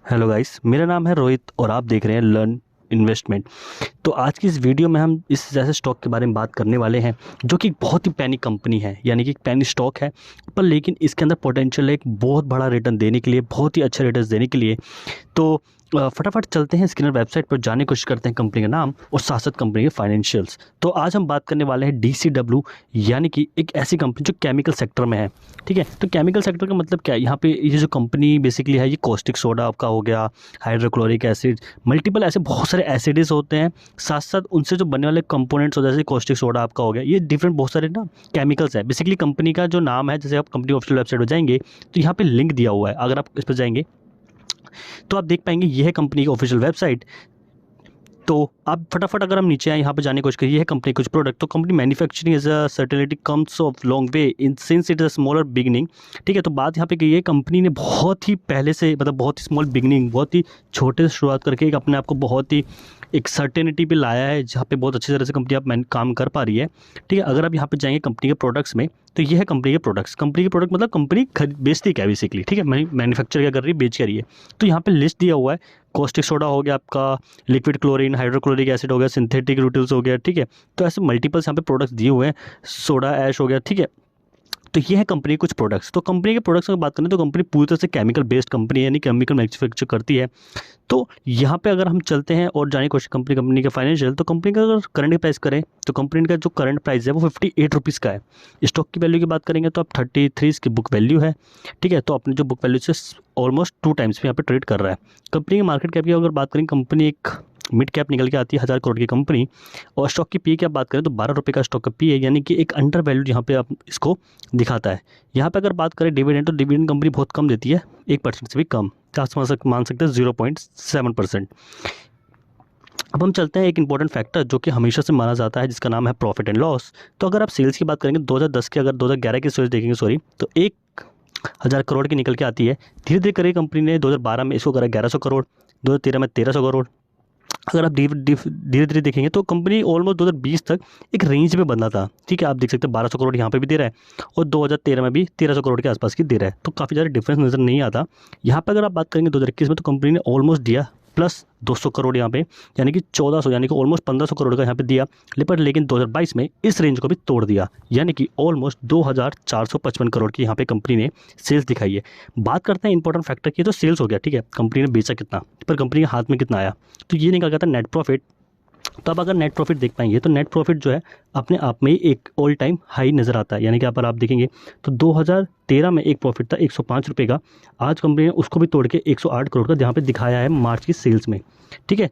Hello guys, मेरा नाम है रोहित और आप देख रहे हैं लर्न इन्वेस्टमेंट। तो आज की इस वीडियो में हम इस जैसे स्टॉक के बारे में बात करने वाले हैं जो कि एक बहुत ही पैनी कंपनी है, यानी कि एक पैनी स्टॉक है, पर लेकिन इसके अंदर पोटेंशियल है एक बहुत बड़ा रिटर्न देने के लिए, बहुत ही अच्छे रिटर्न देने के लिए। तो फटाफट चलते हैं स्किनर वेबसाइट पर, जाने की कोशिश करते हैं कंपनी का नाम और साथ साथ कंपनी के फाइनेंशियल्स। तो आज हम बात करने वाले हैं DCW, यानी कि एक ऐसी कंपनी जो केमिकल सेक्टर में है। ठीक है, तो केमिकल सेक्टर का मतलब क्या है? यहाँ पे ये जो कंपनी बेसिकली है, ये कॉस्टिक सोडा आपका हो गया, हाइड्रोक्लोरिक एसिड, मल्टीपल ऐसे बहुत सारे एसिड्स होते हैं, साथ साथ उनसे जो बनने वाले कंपोनेंट्स होते हैं, जैसे कॉस्टिक सोडा आपका हो गया, ये डिफरेंट बहुत सारे ना केमिकल्स है। बेसिकली कंपनी का जो नाम है, जैसे आप कंपनी ऑफिशियल वेबसाइट पर जाएंगे तो यहाँ पे लिंक दिया हुआ है, अगर आप इस पर जाएंगे तो आप देख पाएंगे ये है कंपनी की ऑफिशियल वेबसाइट। तो आप फटाफट अगर हम नीचे आए, यहाँ पे जाने की कोशिश करिए, ये है कंपनी कुछ प्रोडक्ट। तो company manufacturing as a certainty comes of long way in since it is a smaller beginning. ठीक है, तो बात यहाँ पे की है, कंपनी ने बहुत ही पहले से, मतलब बहुत ही स्मॉल बिगनिंग, बहुत ही छोटे से शुरुआत करके एक अपने आप को बहुत ही एक सर्टेनिटी पे लाया है, जहाँ पे बहुत अच्छी तरह से कंपनी आप काम कर पा रही है। ठीक है, अगर आप यहाँ पे जाएंगे कंपनी के प्रोडक्ट्स में, तो ये है कंपनी के प्रोडक्ट्स। कंपनी के प्रोडक्ट मतलब कंपनी बेचती क्या है बेसिकली। ठीक है, मैन्युफैक्चर क्या कर रही है, बेच कर रही है। तो यहाँ पे लिस्ट दिया हुआ है, कॉस्टिक सोडा हो गया आपका, लिक्विड क्लोरीन, हाइड्रोक्लोरिक एसिड हो गया, सिंथेटिक रूटिल्स हो गया। ठीक है, तो ऐसे मल्टीपल्स यहाँ पे प्रोडक्ट्स दिए हुए हैं, सोडा ऐश हो गया। ठीक है, तो ये है कंपनी के कुछ प्रोडक्ट्स। तो कंपनी के प्रोडक्ट्स की बात करें तो कंपनी पूरी तरह से केमिकल बेस्ड कंपनी है, यानी केमिकल मैन्युफैक्चर करती है। तो यहाँ पे अगर हम चलते हैं और जाने की कोशिश कंपनी के फाइनेंशियल, तो कंपनी का अगर करंट प्राइस करें तो कंपनी का जो करंट प्राइस है वो 58 रुपीज़ का है। स्टॉक की वैल्यू की बात करेंगे तो अब 33 इसकी बुक वैल्यू है। ठीक है, तो अपने जो बुक वैल्यू से ऑलमोस्ट 2 टाइम्स में यहाँ पे ट्रेड कर रहा है। कंपनी की मार्केट कैप की अगर बात करें, कंपनी एक मिड कैप निकल के आती है 1000 करोड़ की कंपनी। और स्टॉक की पी की आप बात करें तो 12 रुपये का स्टॉक का पी है, यानी कि एक अंडर वैल्यू यहाँ पे आप इसको दिखाता है। यहाँ पे अगर बात करें डिविडेंड, तो डिविडेंड कंपनी बहुत कम देती है, 1% से भी कम, मान सकते हैं 0.7%। अब हम चलते हैं एक इंपॉर्टेंट फैक्टर जो कि हमेशा से माना जाता है, जिसका नाम है प्रॉफिट एंड लॉस। तो अगर आप सेल्स की बात करेंगे 2010 के, अगर 2011 की सेल्स देखेंगे सॉरी, तो 1000 करोड़ की निकल के आती है। धीरे धीरे करके कंपनी ने 2012 में इसको करा 1100 करोड़, 2013 में 1300 करोड़। अगर आप धीरे धीरे देखेंगे तो कंपनी ऑलमोस्ट 2020 तक एक रेंज में बना था। ठीक है, आप देख सकते हैं 1200 करोड़ यहाँ पे भी दे रहा है और 2013 में भी 1300 करोड़ के आसपास की दे रहा है, तो काफ़ी ज़्यादा डिफरेंस नज़र नहीं आता। यहाँ पे अगर आप बात करेंगे 2021 में, तो कंपनी ने ऑलमोस्ट दिया प्लस 200 करोड़ यहाँ पे, यानी कि 1400, यानी कि ऑलमोस्ट 1500 करोड़ का यहाँ पे दिया। लेकिन 2022 में इस रेंज को भी तोड़ दिया, यानी कि ऑलमोस्ट 2455 करोड़ की यहाँ पे कंपनी ने सेल्स दिखाई है। बात करते हैं इंपॉर्टेंट फैक्टर की, तो सेल्स हो गया। ठीक है, कंपनी ने बेचा कितना, पर कंपनी के हाथ में कितना आया, तो ये निकल गया था नेट प्रॉफिट। तो अब अगर नेट प्रॉफिट देख पाएंगे तो नेट प्रॉफिट जो है अपने आप में ही एक ऑल टाइम हाई नज़र आता है, यानी कि यहाँ पर आप देखेंगे तो 2013 में एक प्रॉफिट था 105 रुपये का, आज कंपनी ने उसको भी तोड़ के 108 करोड़ का जहाँ पे दिखाया है मार्च की सेल्स में। ठीक है,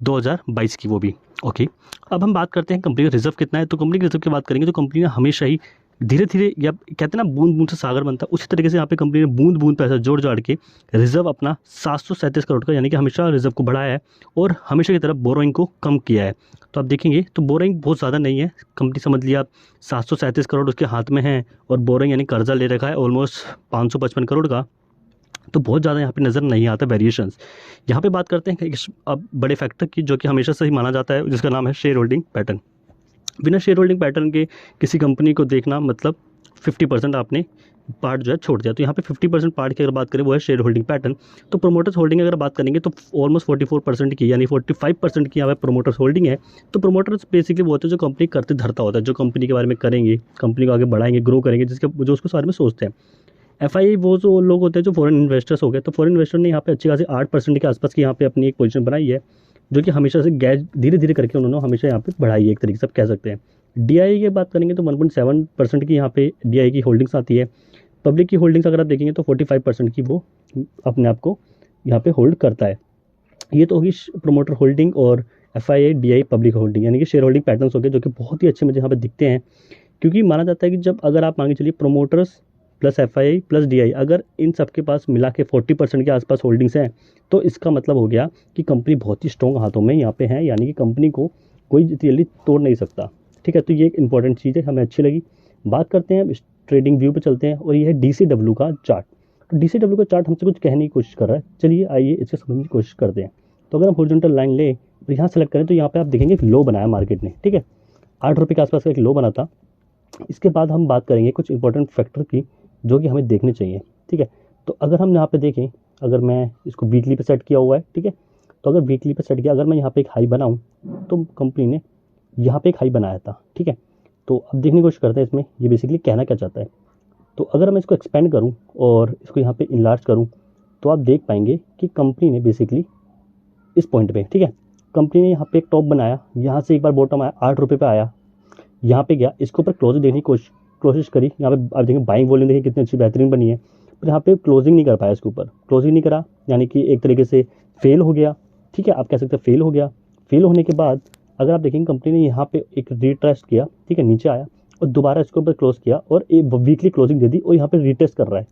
2022 की वो भी। ओके, अब हम बात करते हैं कंपनी का रिजर्व कितना है। तो कंपनी के रिजर्व की बात करेंगे तो कंपनी ने हमेशा ही धीरे धीरे, या कहते हैं ना बूंद बूंद से सागर बनता है, उसी तरीके से यहाँ पे कंपनी ने बूंद बूंद पैसा जोड़ जाड़ के रिजर्व अपना 737 करोड़ का, यानी कि हमेशा रिजर्व को बढ़ाया है और हमेशा की तरफ बोरोइंग को कम किया है। तो आप देखेंगे तो बोरोइंग बहुत ज़्यादा नहीं है, कंपनी समझ लिया आप 737 करोड़ उसके हाथ में है, और बोरोइंग यानी कर्जा ले रखा है ऑलमोस्ट 555 करोड़ का। तो बहुत ज़्यादा यहाँ पे नज़र नहीं आता वेरिएशंस। यहाँ पे बात करते हैं कि अब बड़े फैक्टर की, जो कि हमेशा से ही माना जाता है, जिसका नाम है शेयर होल्डिंग पैटर्न। बिना शेयर होल्डिंग पैटर्न के किसी कंपनी को देखना मतलब 50% आपने पार्ट जो है छोड़ दिया। तो यहाँ पे 50% पार्ट की अगर बात करें वो है शेयर होल्डिंग पैटर्न। तो प्रोमोटर्स होल्डिंग अगर बात करेंगे तो ऑलमोस्ट 44% की, यानी 45% की यहाँ पे प्रोमोटर्स होल्डिंग है। तो प्रोमोटर्स बेसिकली वो होते हैं जो कंपनी करते धरता होता है, जो कंपनी के बारे में करेंगे, कंपनी को आगे बढ़ाएंगे, ग्रो करेंगे, जो उसको बारे में सोचते हैं। FII वो जो लोग होते हैं जो फॉरेन इन्वेस्टर्स हो गए। तो फॉरेन इन्वेस्टर ने यहाँ पे अच्छी खासी 8% के आसपास की यहाँ पे अपनी एक पोजीशन बनाई है, जो कि हमेशा से गैस धीरे धीरे करके उन्होंने हमेशा यहाँ पे बढ़ाई है, एक तरीके से आप कह सकते हैं। DI की बात करेंगे तो 1.7% की यहाँ पे DI की होल्डिंग्स आती है। पब्लिक की होल्डिंग्स अगर आप देखेंगे तो 45% की वो अपने आप को यहाँ पे होल्ड करता है। ये तो होगी प्रोमोटर होल्डिंग और FII DI पब्लिक होल्डिंग, यानी कि शेयर होल्डिंग पैटर्न्स हो गए, जो कि बहुत ही अच्छे मुझे यहाँ पे दिखते हैं। क्योंकि माना जाता है कि जब अगर आप मांगे चलिए promoters plus FII plus DI, अगर इन सब के पास मिला के 40% के आसपास होल्डिंग्स हैं, तो इसका मतलब हो गया कि कंपनी बहुत ही स्ट्रॉन्ग हाथों में यहाँ पे है, यानी कि कंपनी को कोई जल्दी तोड़ नहीं सकता। ठीक है, तो ये एक इंपॉर्टेंट चीज़ है, हमें अच्छी लगी। बात करते हैं इस ट्रेडिंग व्यू पे चलते हैं, और ये है DCW का चार्ट। तो DCW का चार्ट हमसे कुछ कहने की कोशिश कर रहा है, चलिए आइए इसे समझने की कोशिश करते हैं। तो अगर हम हॉरिजॉन्टल लाइन लें तो यहाँ सेलेक्ट करें, तो यहाँ पे आप देखेंगे एक लो बनाया मार्केट ने। ठीक है, 8 रुपये के आसपास का एक लो बना था। इसके बाद हम बात करेंगे कुछ इंपॉर्टेंट फैक्टर की, जो कि हमें देखने चाहिए। ठीक है, तो अगर हम यहाँ पे देखें अगर मैं इसको वीकली पे सेट किया हुआ है, ठीक है, तो अगर वीकली पे सेट किया, अगर मैं यहाँ पे एक हाई बनाऊँ तो कंपनी ने यहाँ पे एक हाई बनाया था, ठीक है। तो अब देखने की कोशिश करते हैं इसमें ये बेसिकली कहना क्या चाहता है। तो अगर मैं इसको एक्सपेंड करूँ और इसको यहाँ पे इनलार्ज करूँ तो आप देख पाएंगे कि कंपनी ने बेसिकली इस पॉइंट पे, ठीक है, कंपनी ने यहाँ पे एक टॉप बनाया, यहाँ से एक बार बॉटम आया, 8 रुपये पे आया, यहाँ पे गया, इसके ऊपर क्लोजिंग देखने की कोशिश करी, यहाँ पे आप देखेंगे बाइंग वॉल्यूम देखिए कितनी अच्छी बेहतरीन बनी है, पर यहाँ पे क्लोजिंग नहीं कर पाया, इसके ऊपर क्लोजिंग नहीं करा, यानी कि एक तरीके से फेल हो गया, ठीक है, आप कह सकते हैं फेल हो गया। फेल होने के बाद अगर आप देखेंगे कंपनी ने यहाँ पे एक रीटेस्ट किया, ठीक है, नीचे आया और दोबारा इसके ऊपर क्लोज किया और एक वीकली क्लोजिंग दे दी और यहाँ पे रीटेस्ट कर रहा है,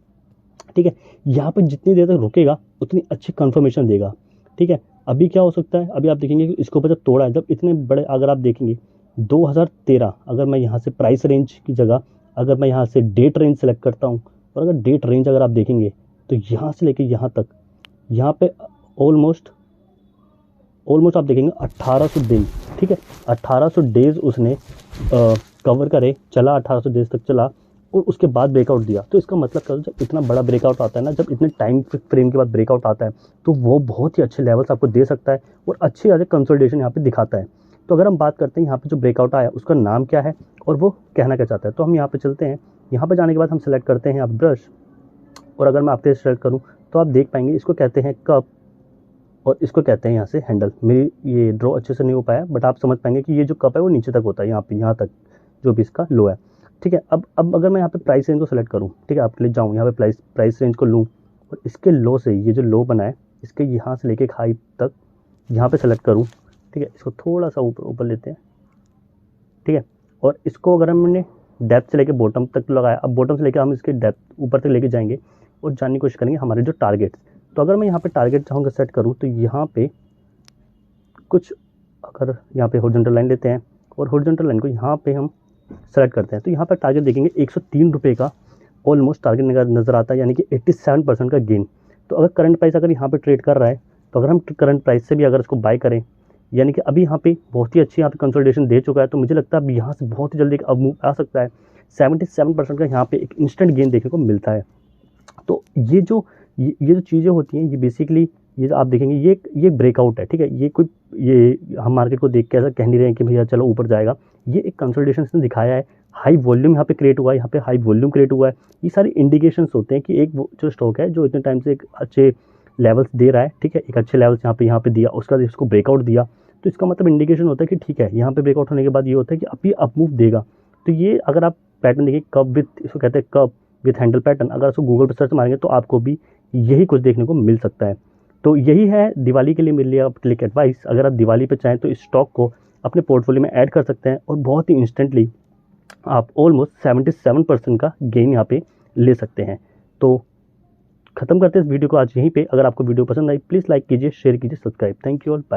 ठीक है। यहाँ पे जितनी देर तक रुकेगा उतनी अच्छी कंफर्मेशन देगा, ठीक है। अभी क्या हो सकता है, अभी आप देखेंगे कि इसके ऊपर जब तोड़ा है, जब इतने बड़े, अगर आप देखेंगे 2013, अगर मैं यहाँ से प्राइस रेंज की जगह अगर मैं यहाँ से डेट रेंज सेलेक्ट करता हूँ और अगर डेट रेंज अगर आप देखेंगे तो यहाँ से लेके यहाँ तक, यहाँ पे ऑलमोस्ट आप देखेंगे 1800 दिन, ठीक है, 1800 डेज उसने कवर करे, चला 1800 डेज तक चला और उसके बाद ब्रेकआउट दिया। तो इसका मतलब क्या, जब इतना बड़ा ब्रेकआउट आता है ना, जब इतने टाइम फ्रेम के बाद ब्रेकआउट आता है तो वो बहुत ही अच्छे लेवल्स आपको दे सकता है और अच्छी ज़्यादा कंसोलिडेशन यहाँ पे दिखाता है। तो अगर हम बात करते हैं यहाँ पे जो ब्रेकआउट आया उसका नाम क्या है और वो कहना क्या चाहता है, तो हम यहाँ पे चलते हैं। यहाँ पे जाने के बाद हम सेलेक्ट करते हैं आप ब्रश, और अगर मैं आपके सेलेक्ट करूँ तो आप देख पाएंगे इसको कहते हैं कप और इसको कहते हैं यहाँ से हैंडल। मेरी ये ड्रॉ अच्छे से नहीं हो पाया, बट आप समझ पाएंगे कि ये जो कप है वो नीचे तक होता है, यहाँ पे यहाँ तक जो भी इसका लो है, ठीक है। अब अगर मैं यहाँ पे प्राइस रेंज को सेलेक्ट करूँ, ठीक है, आपके लिए जाऊँ यहाँ पे प्राइस रेंज को लूँ और इसके लो से ये जो लो बना है इसके यहाँ से लेके हाई तक यहाँ पे सेलेक्ट करूँ, ठीक है, इसको थोड़ा सा ऊपर लेते हैं, ठीक है, और इसको अगर हमने डेप्थ से लेके बॉटम तक लगाया, अब बॉटम से लेके हम इसके डेप्थ ऊपर तक लेके जाएंगे और जानने की कोशिश करेंगे हमारे जो टारगेट। तो अगर मैं यहाँ पे टारगेट चाहूँगा सेट करूँ तो यहाँ पे कुछ, अगर यहाँ पे हॉरिजॉन्टल लाइन लेते हैं और हॉरिजॉन्टल लाइन को यहाँ पे हम सेलेक्ट करते हैं तो यहाँ पर टारगेट देखेंगे 103 रुपये का ऑलमोस्ट टारगेट नज़र आता है, यानी कि 87% का गेन। तो अगर करंट प्राइस अगर यहाँ पे ट्रेड कर रहा है तो अगर हम करंट प्राइस से भी अगर इसको बाय करें, यानी कि अभी यहाँ पे बहुत ही अच्छी यहाँ पे कंसोलिडेशन दे चुका है, तो मुझे लगता है अब यहाँ से बहुत ही जल्दी अब मूव आ सकता है। 77% का यहाँ पे एक इंस्टेंट गेन देखने को मिलता है। तो ये जो चीज़ें होती हैं ये बेसिकली ये आप देखेंगे ये ब्रेकआउट है, ठीक है, ये कोई ये हम मार्केट को देख के ऐसा कह नहीं रहे हैं कि भैया चलो ऊपर जाएगा, ये एक कंसोलिडेशन इसने दिखाया है, हाई वॉल्यूम यहाँ पे क्रिएट हुआ है, यहाँ पे हाई वॉल्यूम क्रिएट हुआ है। ये सारी इंडिकेशंस होते हैं कि एक जो स्टॉक है जो इतने टाइम से एक अच्छे लेवल्स दे रहा है, ठीक है, एक अच्छे लेवल्स यहाँ पे दिया, उसका इसको ब्रेकआउट दिया, तो इसका मतलब इंडिकेशन होता है कि ठीक है, यहाँ पे ब्रेकआउट होने के बाद ये होता है कि अभी अप मूव देगा। तो ये अगर आप पैटर्न देखिए कप विथ, इसको कहते हैं कप विथ हैंडल पैटर्न, अगर उसको गूगल पर सर्च मारेंगे तो आपको भी यही कुछ देखने को मिल सकता है। तो यही है दिवाली के लिए मेरे लिए आप क्लिक एडवाइस। अगर आप दिवाली पे चाहें तो इस स्टॉक को अपने पोर्टफोलियो में ऐड कर सकते हैं और बहुत ही इंस्टेंटली आप ऑलमोस्ट 77% का गेन यहाँ पे ले सकते हैं। तो खत्म करते हैं इस वीडियो को आज यहीं पे। अगर आपको वीडियो पसंद आई प्लीज़ लाइक कीजिए, शेयर कीजिए, subscribe. Thank you all, bye.